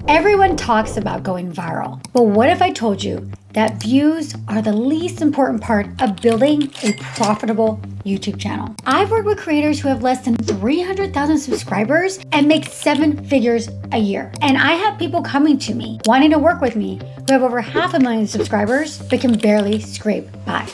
Everyone talks about going viral, but what if I told you that views are the least important part of building a profitable YouTube channel? I've worked with creators who have less than 300,000 subscribers and make 7 figures a year. And I have people coming to me wanting to work with me who have over 500,000 subscribers but can barely scrape by.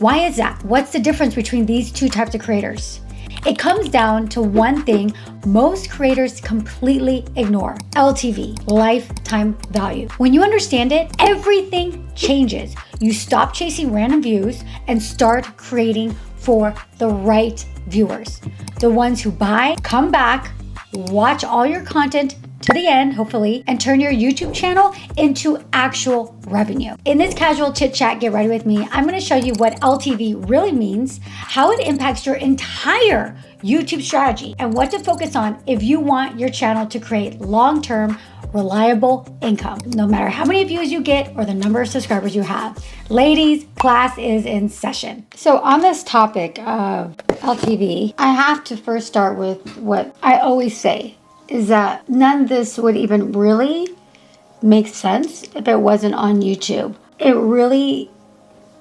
Why is that? What's the difference between these two types of creators? It comes down to one thing most creators completely ignore: LTV, lifetime value. When you understand it, everything changes. You stop chasing random views and start creating for the right viewers. The ones who buy, come back, watch all your content to the end, hopefully, and turn your YouTube channel into actual revenue. In this casual chit chat, get ready with me. I'm gonna show you what LTV really means, how it impacts your entire YouTube strategy, and what to focus on if you want your channel to create long-term, reliable income, no matter how many views you get or the number of subscribers you have. Ladies, class is in session. So on this topic of LTV, I have to first start with what I always say, is that none of this would even really make sense if it wasn't on YouTube. It really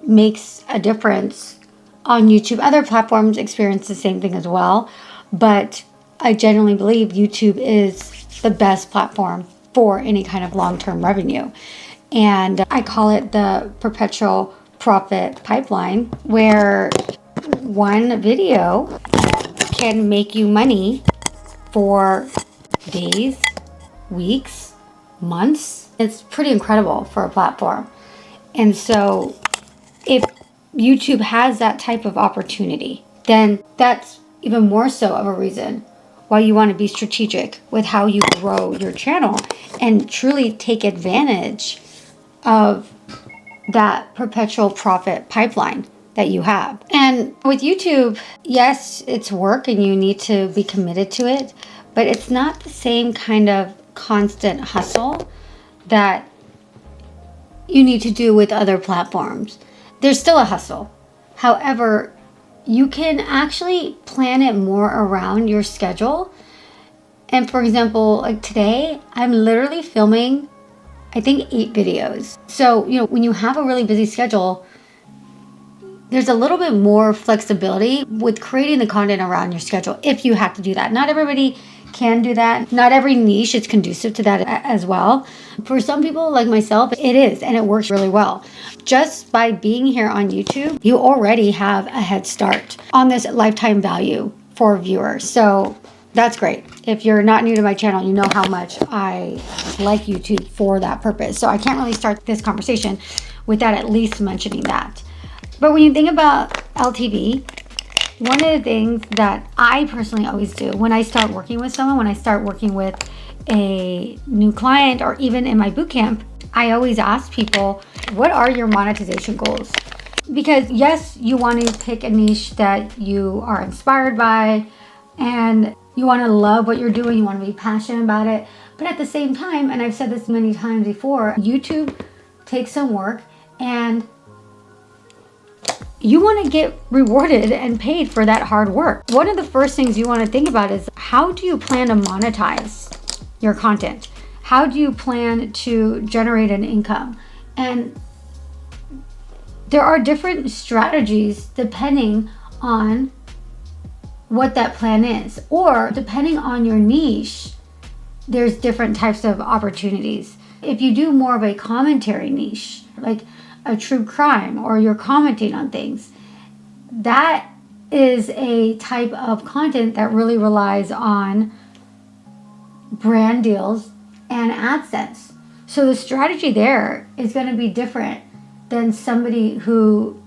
makes a difference on YouTube. Other platforms experience the same thing as well, but I genuinely believe YouTube is the best platform for any kind of long-term revenue. And I call it the perpetual profit pipeline, where one video can make you money for days, weeks, months. It's pretty incredible for a platform. And so if YouTube has that type of opportunity, then that's even more so of a reason why you want to be strategic with how you grow your channel and truly take advantage of that perpetual profit pipeline that you have. And with YouTube, yes, it's work and you need to be committed to it, but it's not the same kind of constant hustle that you need to do with other platforms. There's still a hustle. However, you can actually plan it more around your schedule. And for example, like today, I'm literally filming, I think 8 videos. So, when you have a really busy schedule, there's a little bit more flexibility with creating the content around your schedule if you have to do that. Not everybody can do that. Not every niche is conducive to that as well. For some people like myself, it is, and it works really well. Just by being here on YouTube, you already have a head start on this lifetime value for viewers. So that's great. If you're not new to my channel, you know how much I like YouTube for that purpose. So I can't really start this conversation without at least mentioning that. But when you think about LTV, one of the things that I personally always do when I start working with someone, when I start working with a new client, or even in my bootcamp, I always ask people, what are your monetization goals? Because yes, you want to pick a niche that you are inspired by and you want to love what you're doing, you want to be passionate about it. But at the same time, and I've said this many times before, YouTube takes some work and you want to get rewarded and paid for that hard work. One of the first things you want to think about is, how do you plan to monetize your content? How do you plan to generate an income? And there are different strategies depending on what that plan is, or depending on your niche, there's different types of opportunities. If you do more of a commentary niche, like a true crime, or you're commenting on things, that is a type of content that really relies on brand deals and AdSense. So the strategy there is going to be different than somebody who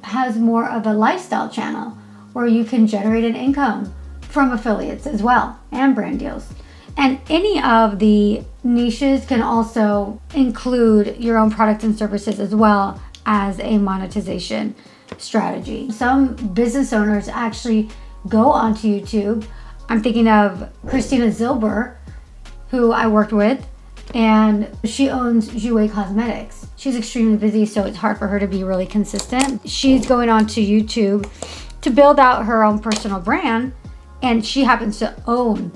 has more of a lifestyle channel where you can generate an income from affiliates as well and brand deals. And any of the niches can also include your own products and services as well as a monetization strategy. Some business owners actually go onto YouTube. I'm thinking of Christina Zilber, who I worked with, and she owns Jouer Cosmetics. She's extremely busy, so it's hard for her to be really consistent. She's going onto YouTube to build out her own personal brand, and she happens to own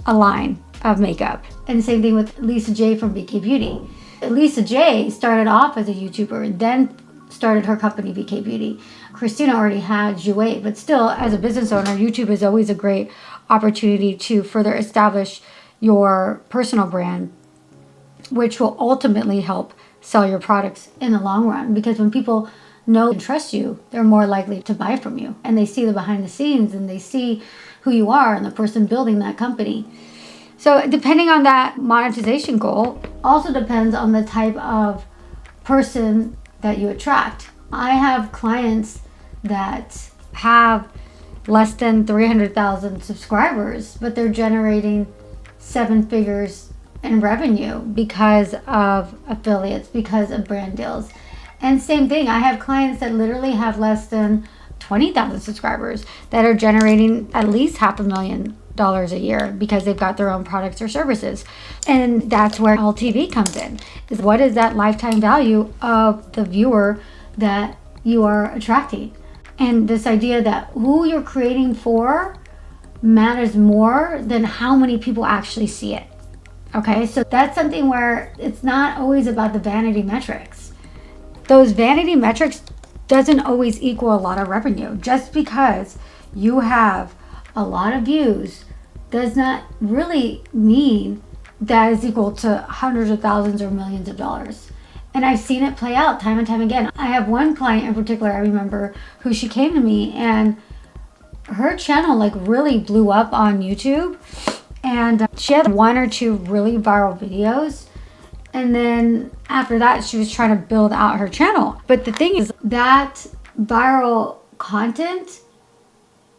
a line of makeup. And same thing with Lisa J from BK Beauty. Lisa J started off as a YouTuber, then started her company BK Beauty. Christina already had Jouer, but still, as a business owner, YouTube is always a great opportunity to further establish your personal brand, which will ultimately help sell your products in the long run. Because when people know and trust you, they're more likely to buy from you. And they see the behind the scenes and they see who you are and the person building that company. So depending on that monetization goal, also depends on the type of person that you attract. I have clients that have less than 300,000 subscribers, but they're generating 7 figures in revenue because of affiliates, because of brand deals. And same thing, I have clients that literally have less than 20,000 subscribers that are generating at least $500,000 a year because they've got their own products or services. And that's where LTV comes in. Is what is that lifetime value of the viewer that you are attracting? And this idea that who you're creating for matters more than how many people actually see it. Okay, so that's something where it's not always about the vanity metrics. Those vanity metrics doesn't always equal a lot of revenue. Just because you have a lot of views does not really mean that is equal to hundreds of thousands or millions of dollars. And I've seen it play out time and time again. I have one client in particular, I remember, who she came to me and her channel like really blew up on YouTube. And she had 1 or 2 really viral videos. And then after that, she was trying to build out her channel. But the thing is that viral content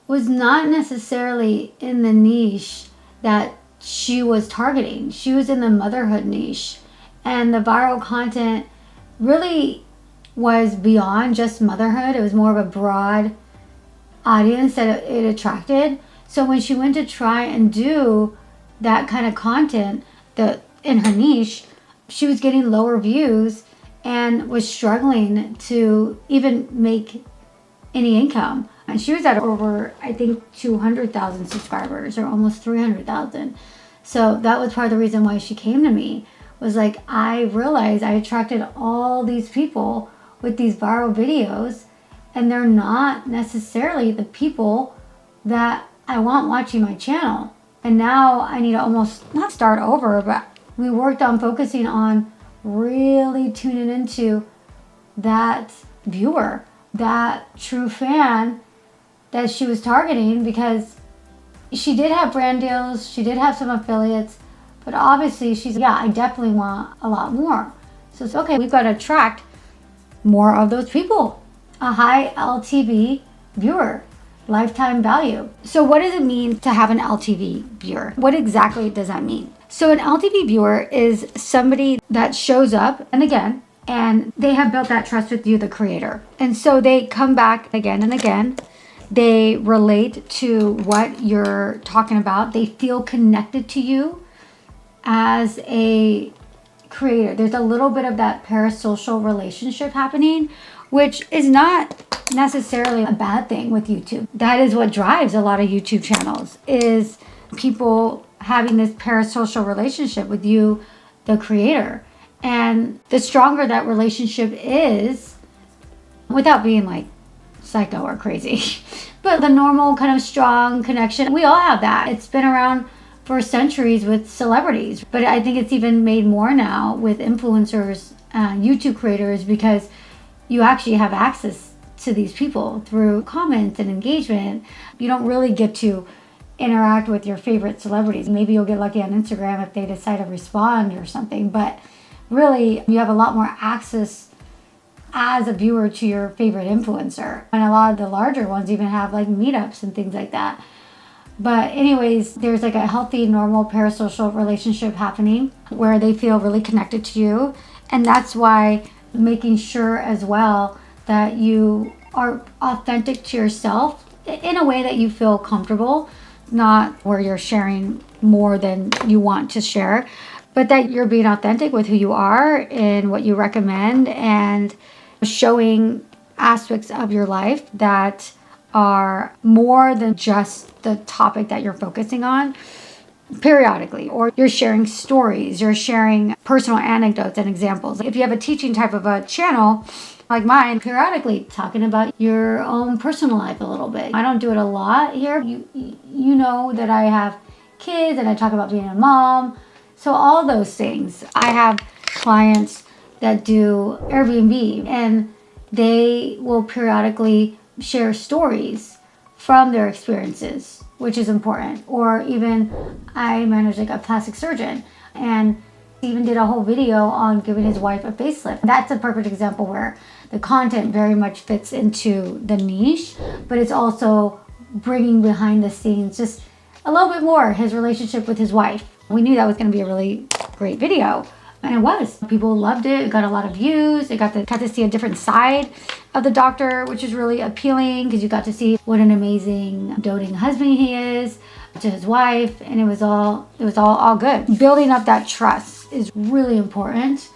was not necessarily in the niche that she was targeting. She was in the motherhood niche. And the viral content really was beyond just motherhood. It was more of a broad audience that it attracted. So when she went to try and do that kind of content in her niche, she was getting lower views and was struggling to even make any income. And she was at over, I think, 200,000 subscribers or almost 300,000. So that was part of the reason why she came to me, was like, I realized I attracted all these people with these viral videos, and they're not necessarily the people that I want watching my channel. And now I need to almost not start over, but we worked on focusing on really tuning into that viewer, that true fan that she was targeting, because she did have brand deals, she did have some affiliates, but obviously she's, yeah, I definitely want a lot more. So it's okay, we've got to attract more of those people. A high LTV viewer, lifetime value. So what does it mean to have an LTV viewer? What exactly does that mean? So an LTV viewer is somebody that shows up and again, and they have built that trust with you, the creator. And so they come back again and again. They relate to what you're talking about. They feel connected to you as a creator. There's a little bit of that parasocial relationship happening, which is not necessarily a bad thing with YouTube. That is what drives a lot of YouTube channels, is people having this parasocial relationship with you, the creator. And the stronger that relationship is, without being like psycho or crazy, but the normal kind of strong connection, we all have that. It's been around for centuries with celebrities, but I think it's even made more now with influencers, YouTube creators, because you actually have access to these people through comments and engagement. You don't really get to interact with your favorite celebrities. Maybe you'll get lucky on Instagram if they decide to respond or something, but really you have a lot more access as a viewer to your favorite influencer. And a lot of the larger ones even have like meetups and things like that. But anyways, there's like a healthy, normal parasocial relationship happening where they feel really connected to you. And that's why making sure as well that you are authentic to yourself in a way that you feel comfortable, not where you're sharing more than you want to share, but that you're being authentic with who you are and what you recommend, and showing aspects of your life that are more than just the topic that you're focusing on. periodically, or you're sharing stories, you're sharing personal anecdotes and examples. If you have a teaching type of a channel like mine, periodically talking about your own personal life a little bit. I don't do it a lot here. You know that I have kids and I talk about being a mom. So all those things. I have clients that do Airbnb and they will periodically share stories from their experiences, which is important. Or even I manage like a plastic surgeon and even did a whole video on giving his wife a facelift. That's a perfect example where the content very much fits into the niche, but it's also bringing behind the scenes just a little bit more his relationship with his wife. We knew that was going to be a really great video, and it was. People loved it. It got a lot of views. They got to see a different side of the doctor, which is really appealing because you got to see what an amazing doting husband he is to his wife, and it was all good. Building up that trust is really important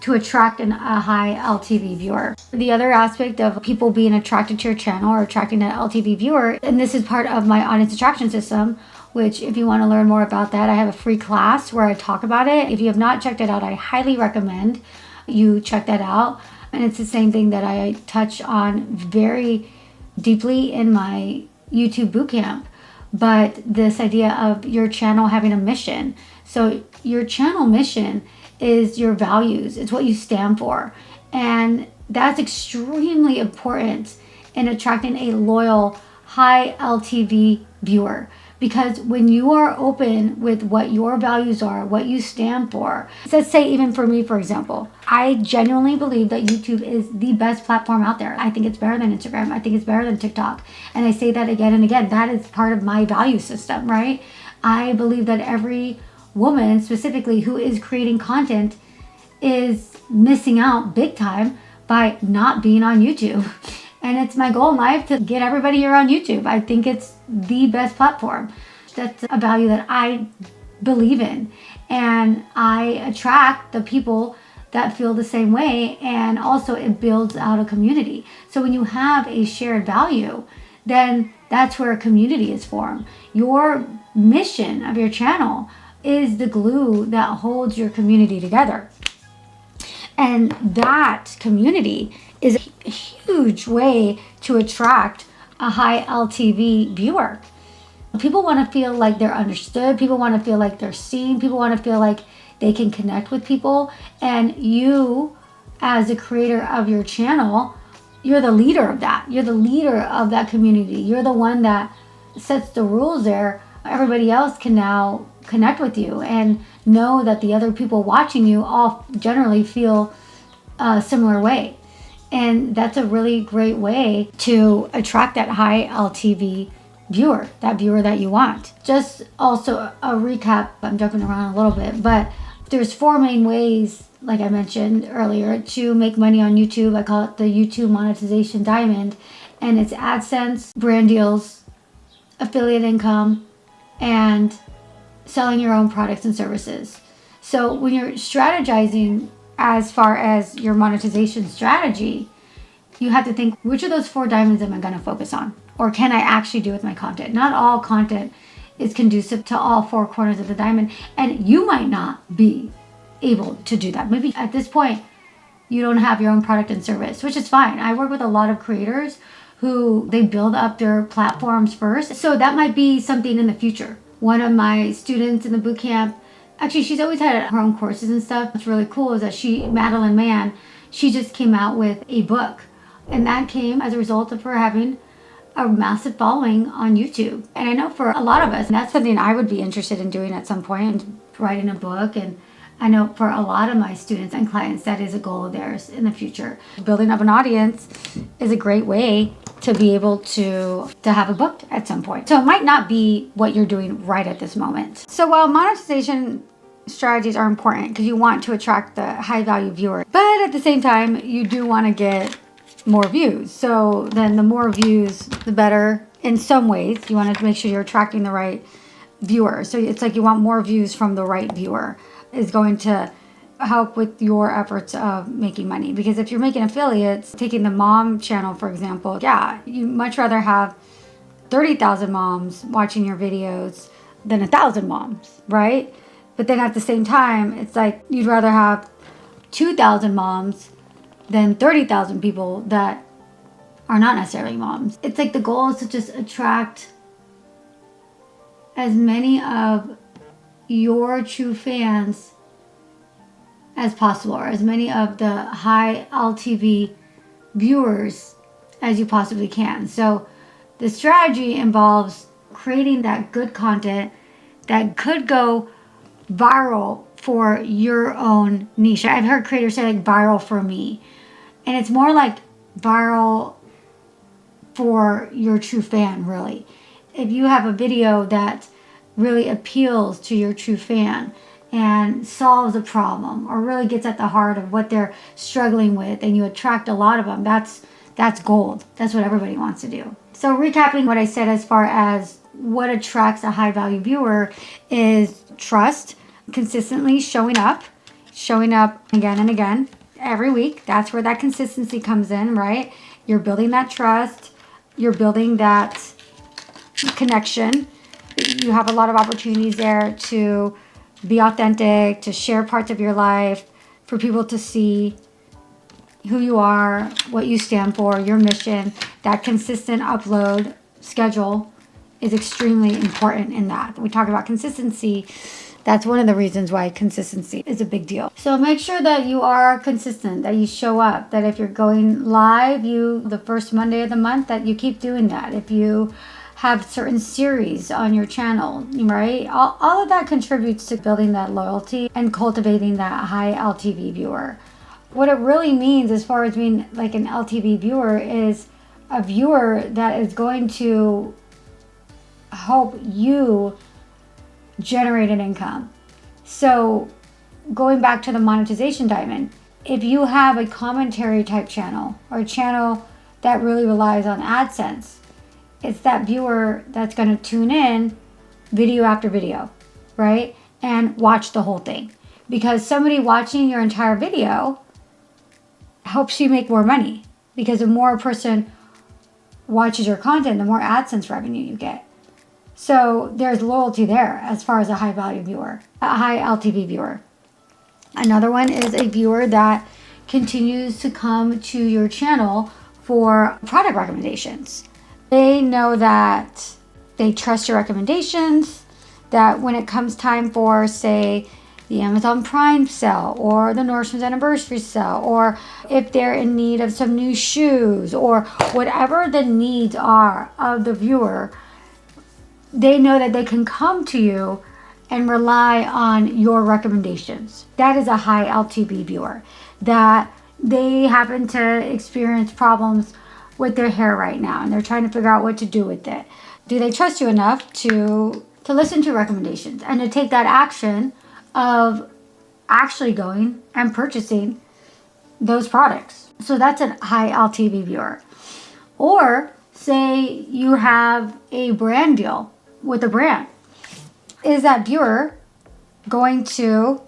to attract a high LTV viewer. The other aspect of people being attracted to your channel or attracting an LTV viewer, and this is part of my audience attraction system, which if you want to learn more about that, I have a free class where I talk about it. If you have not checked it out, I highly recommend you check that out. And it's the same thing that I touch on very deeply in my YouTube bootcamp. But this idea of your channel having a mission. So your channel mission is your values. It's what you stand for. And that's extremely important in attracting a loyal, high LTV viewer. Because when you are open with what your values are, what you stand for, let's say even for me, for example, I genuinely believe that YouTube is the best platform out there. I think it's better than Instagram. I think it's better than TikTok. And I say that again and again. That is part of my value system, right? I believe that every woman specifically who is creating content is missing out big time by not being on YouTube. And it's my goal in life to get everybody here on YouTube. I think it's the best platform. That's a value that I believe in. And I attract the people that feel the same way. And also it builds out a community. So when you have a shared value, then that's where a community is formed. Your mission of your channel is the glue that holds your community together. And that community is a huge way to attract a high LTV viewer. People want to feel like they're understood. People want to feel like they're seen. People want to feel like they can connect with people. And you, as the creator of your channel, you're the leader of that. You're the leader of that community. You're the one that sets the rules there. Everybody else can now connect with you and know that the other people watching you all generally feel a similar way. And that's a really great way to attract that high LTV viewer, that viewer that you want. Just also a recap, I'm jumping around a little bit, but there's 4 main ways, like I mentioned earlier, to make money on YouTube. I call it the YouTube monetization diamond. And it's AdSense, brand deals, affiliate income, and selling your own products and services. So when you're strategizing as far as your monetization strategy, you have to think, which of those 4 diamonds am I going to focus on? Or can I actually do with my content? Not all content is conducive to all 4 corners of the diamond. And you might not be able to do that. Maybe at this point, you don't have your own product and service, which is fine. I work with a lot of creators who they build up their platforms first. So that might be something in the future. One of my students in the bootcamp, actually, she's always had her own courses and stuff. What's really cool is that Madeline Mann, she just came out with a book. And that came as a result of her having a massive following on YouTube. And I know for a lot of us, that's something I would be interested in doing at some point, writing a book. And I know for a lot of my students and clients, that is a goal of theirs in the future. Building up an audience is a great way to be able to have a book at some point. So it might not be what you're doing right at this moment. So while monetization strategies are important because you want to attract the high value viewer, but at the same time, you do want to get more views. So then the more views, the better. In some ways, you want to make sure you're attracting the right viewer. So it's like you want more views from the right viewer is going to help with your efforts of making money. Because if you're making affiliates, taking the mom channel, for example, yeah, you much rather have 30,000 moms watching your videos than 1,000 moms, right? But then at the same time, it's like you'd rather have 2,000 moms than 30,000 people that are not necessarily moms. It's like the goal is to just attract as many of your true fans as possible, or as many of the high LTV viewers as you possibly can. So the strategy involves creating that good content that could go viral for your own niche. I've heard creators say like viral for me, and it's more like viral for your true fan, really. If you have a video that really appeals to your true fan and solves a problem or really gets at the heart of what they're struggling with, and you attract a lot of them, that's gold. That's what everybody wants to do. So recapping what I said as far as what attracts a high value viewer is trust, consistently showing up again and again every week. That's where that consistency comes in, right? You're building that trust, you're building that connection. You have a lot of opportunities there to be authentic, to share parts of your life, for people to see who you are, what you stand for, your mission. That consistent upload schedule is extremely important in that. We talk about consistency. That's one of the reasons why consistency is a big deal. So make sure that you are consistent, that you show up, that if you're going live, the first Monday of the month, that you keep doing that. If you have certain series on your channel, right? All of that contributes to building that loyalty and cultivating that high LTV viewer. What it really means as far as being like an LTV viewer is a viewer that is going to help you generate an income. So going back to the monetization diamond, if you have a commentary type channel or a channel that really relies on AdSense, it's that viewer that's going to tune in video after video, right? And watch the whole thing. Because somebody watching your entire video helps you make more money. Because the more a person watches your content, the more AdSense revenue you get. So there's loyalty there as far as a high value viewer, a high LTV viewer. Another one is a viewer that continues to come to your channel for product recommendations. They know that they trust your recommendations, that when it comes time for, say, the Amazon Prime sale or the Nordstrom's anniversary sale, or if they're in need of some new shoes, or whatever the needs are of the viewer, they know that they can come to you and rely on your recommendations. That is a high LTV viewer. That they happen to experience problems with their hair right now and they're trying to figure out what to do with it. Do they trust you enough to listen to recommendations and to take that action of actually going and purchasing those products? So that's a high LTV viewer. Or say you have a brand deal with a brand. Is that viewer going to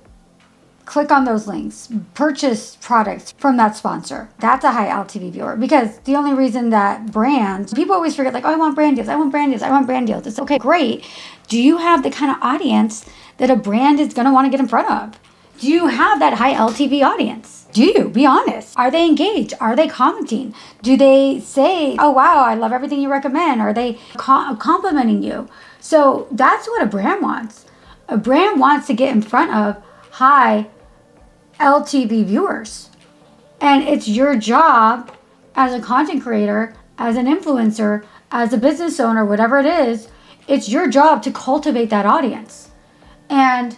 click on those links, purchase products from that sponsor? That's a high LTV viewer. Because the only reason that brands, people always forget like, oh, I want brand deals, I want brand deals, I want brand deals. It's okay, great. Do you have the kind of audience that a brand is going to want to get in front of? Do you have that high LTV audience? Do you? Be honest. Are they engaged? Are they commenting? Do they say, oh, wow, I love everything you recommend? Are they complimenting you? So that's what a brand wants. A brand wants to get in front of high LTV viewers. And it's your job as a content creator, as an influencer, as a business owner, whatever it is, it's your job to cultivate that audience. And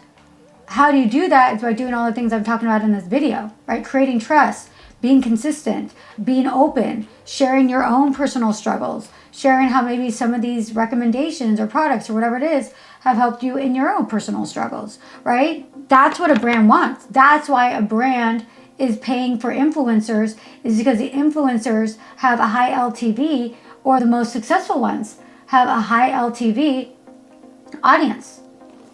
how do you do that? Is by doing all the things I'm talking about in this video, right? Creating trust, being consistent, being open, sharing your own personal struggles, sharing how maybe some of these recommendations or products or whatever it is have helped you in your own personal struggles, right? That's what a brand wants. That's why a brand is paying for influencers, is because the influencers have a high LTV, or the most successful ones have a high LTV audience.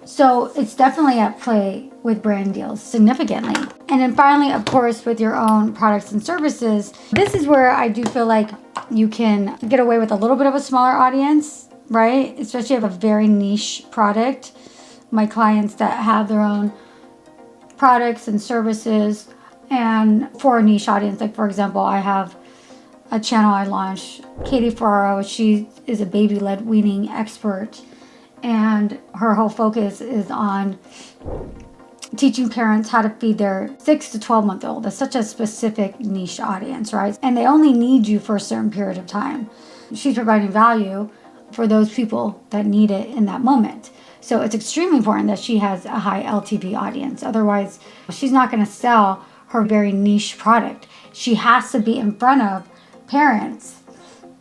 So it's definitely at play with brand deals significantly. And then finally, of course, with your own products and services, this is where I do feel like you can get away with a little bit of a smaller audience right? Especially if you have a very niche product. My clients that have their own products and services and for a niche audience. Like, for example, I have a channel I launched, Katie Ferraro. She is a baby-led weaning expert, and her whole focus is on teaching parents how to feed their 6 to 12 month old. That's such a specific niche audience, right? And they only need you for a certain period of time. She's providing value for those people that need it in that moment. So it's extremely important that she has a high LTV audience. Otherwise, she's not going to sell her very niche product. She has to be in front of parents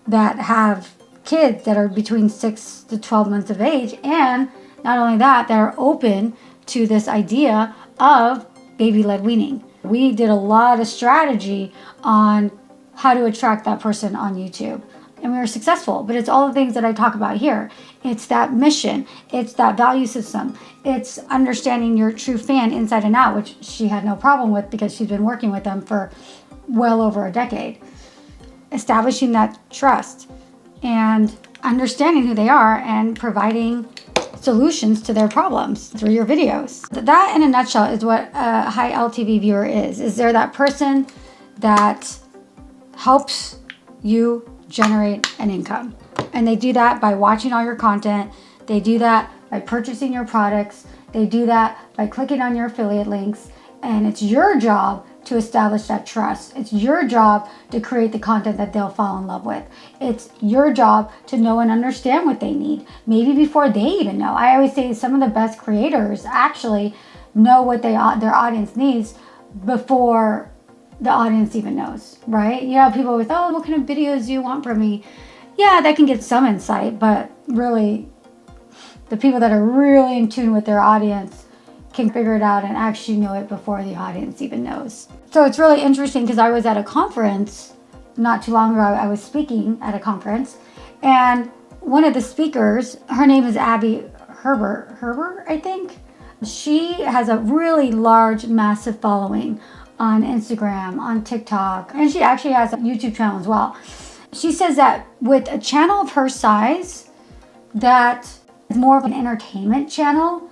that have kids that are between 6 to 12 months of age. And not only that, that are open to this idea of baby-led weaning. We did a lot of strategy on how to attract that person on YouTube. And we were successful, but it's all the things that I talk about here. It's that mission, it's that value system, it's understanding your true fan inside and out, which she had no problem with because she's been working with them for well over a decade. Establishing that trust and understanding who they are and providing solutions to their problems through your videos. That in a nutshell is what a high LTV viewer is. Is there that person that helps you generate an income? And they do that by watching all your content. They do that by purchasing your products. They do that by clicking on your affiliate links. And it's your job to establish that trust. It's your job to create the content that they'll fall in love with. It's your job to know and understand what they need, maybe before they even know. I always say some of the best creators actually know what their audience needs before the audience even knows, right? You know, people with, oh, what kind of videos do you want from me? Yeah, that can get some insight, but really the people that are really in tune with their audience can figure it out and actually know it before the audience even knows. So it's really interesting because I was at a conference not too long ago. I was speaking at a conference, and one of the speakers, her name is Abby Herbert, I think. She has a really large, massive following on Instagram, on TikTok, and she actually has a YouTube channel as well. She says that with a channel of her size, that is more of an entertainment channel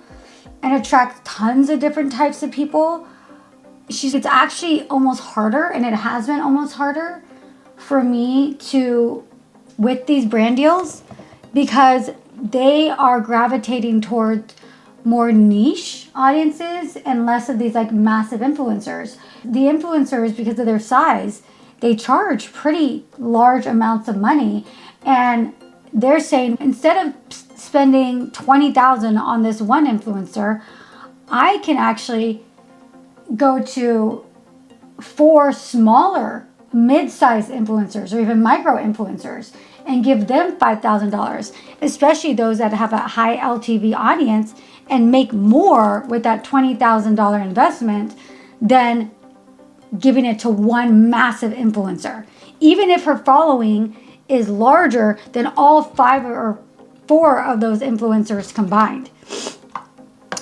and attracts tons of different types of people. It's actually almost harder, and it has been almost harder for me with these brand deals, because they are gravitating toward more niche audiences and less of these like massive influencers. The influencers, because of their size, they charge pretty large amounts of money, and they're saying instead of spending $20,000 on this one influencer, I can actually go to 4 smaller mid-sized influencers or even micro influencers and give them $5,000, especially those that have a high LTV audience, and make more with that $20,000 investment than giving it to one massive influencer, even if her following is larger than all 5 or 4 of those influencers combined.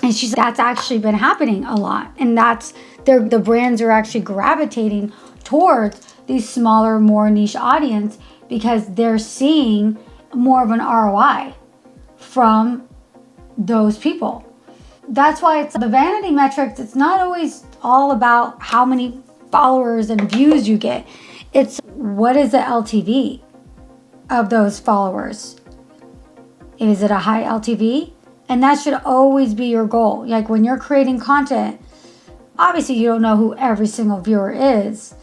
And she said that's actually been happening a lot, and that's the brands are actually gravitating towards these smaller, more niche audience because they're seeing more of an ROI from those people. That's why it's the vanity metrics. It's not always all about how many followers and views you get. It's what is the LTV of those followers? Is it a high LTV? And that should always be your goal. Like when you're creating content, obviously you don't know who every single viewer is,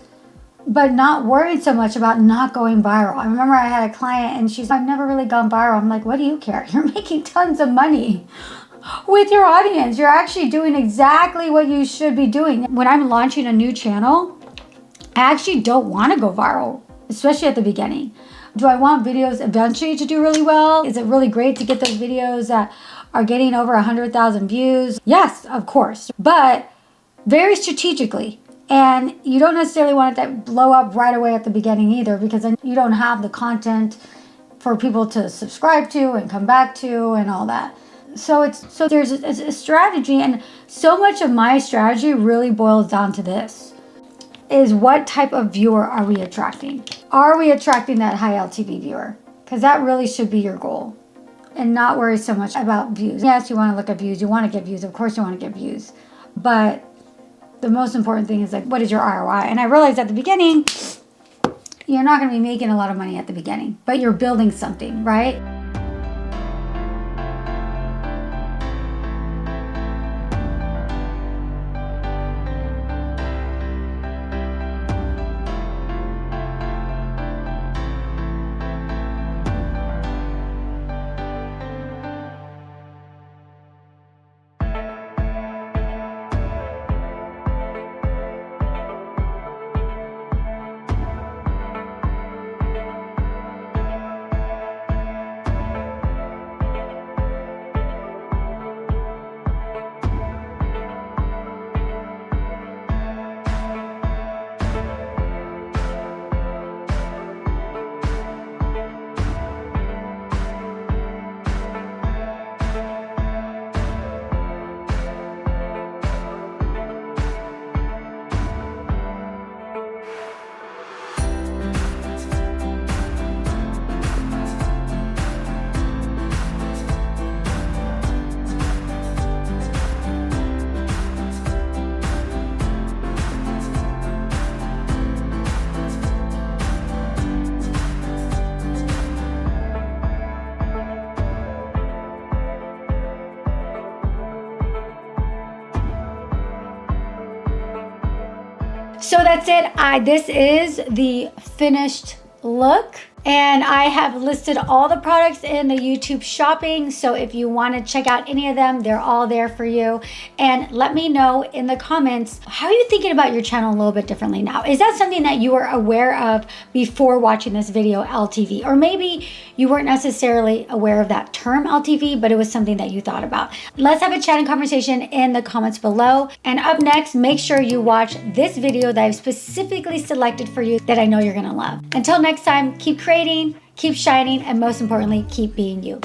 but not worried so much about not going viral. I remember I had a client and she's like, I've never really gone viral. I'm like, what do you care? You're making tons of money with your audience. You're actually doing exactly what you should be doing. When I'm launching a new channel, I actually don't want to go viral, especially at the beginning. Do I want videos eventually to do really well? Is it really great to get those videos that are getting over 100,000 views? Yes, of course, but very strategically. And you don't necessarily want it to blow up right away at the beginning either, because then you don't have the content for people to subscribe to and come back to and all that. So there's a strategy, and so much of my strategy really boils down to this. Is what type of viewer are we attracting? Are we attracting that high LTV viewer? Because that really should be your goal. and not worry so much about views. Yes, you want to look at views. You want to get views. Of course you want to get views. But the most important thing is like, what is your ROI? And I realized at the beginning, you're not going to be making a lot of money at the beginning, but you're building something, right? So that's it. This is the finished look. And I have listed all the products in the YouTube shopping. So if you want to check out any of them, they're all there for you. And let me know in the comments, how are you thinking about your channel a little bit differently now? Is that something that you were aware of before watching this video, LTV? Or maybe you weren't necessarily aware of that term LTV, but it was something that you thought about. Let's have a chat and conversation in the comments below. And up next, make sure you watch this video that I've specifically selected for you that I know you're gonna love. Until next time, keep creating, keep shining, and most importantly, keep being you.